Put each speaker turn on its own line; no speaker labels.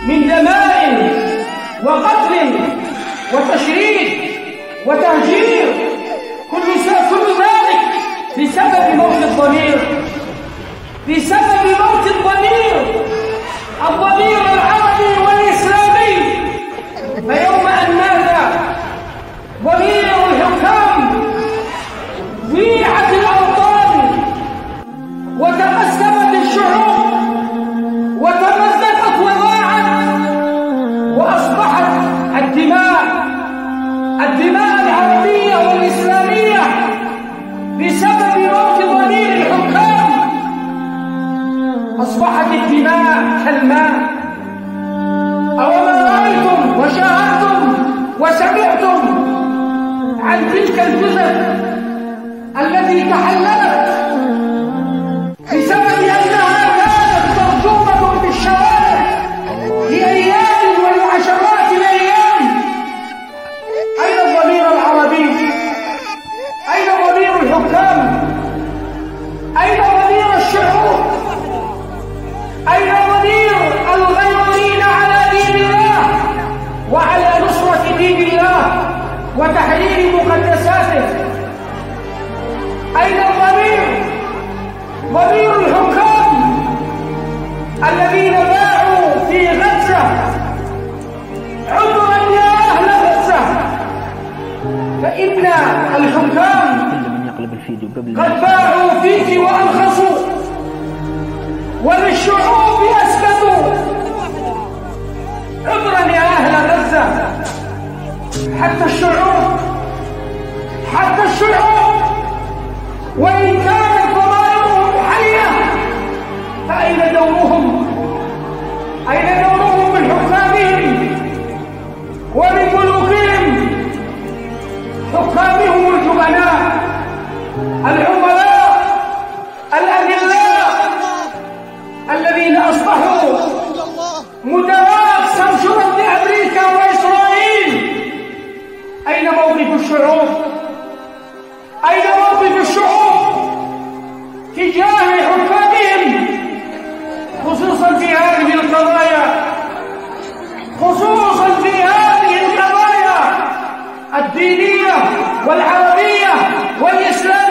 من دماء وقتل وتشريد وتهجير، كل ذلك بسبب موت الضمير، بسبب موت الضمير العربي والإسلامي. فيوم أن مات ضمير الحكام ضيعت الأوطان وتقسمت الشعوب وتمزقت وضاعت، وأصبحت الدماء العربية والإسلامية بسبب موت ضمير الحكام أصبحت الدماء كالماء. أوما رأيتم وشاهدتم وسمعتم عن تلك الجثث التي تحللت بسبب أنها كانت مرجومة في الشوارع لأيام ولعشرات الأيام؟ أين الضمير العربي؟ أين ضمير الحكام؟ أين ضمير الشعوب؟ أين ضمير الغيورين على دين الله وعلى نصرة دين الله وتحرير مقدساته؟ أين ضمير الحكام الذين باعوا في غزة؟ عذرا يا أهل غزة، فإن الحكام قد باعوا فيك وأرخصوا، وللشعوب أسكتوا. عذرا يا أهل غزة، حتى الشعوب وإن كانت ضمائرهم حية، فأين دورهم؟ أين دورهم من حكامهم ومن ملوكهم؟ حكامهم الجبناء العملاء الأذلاء الذين أصبحوا مدراء سمسرة لأمريكا وإسرائيل. أين موقف الشعوب؟ أين موقف الشعوب تجاه حكامهم، خصوصا في هذه القضايا الدينية والعربية والإسلامية؟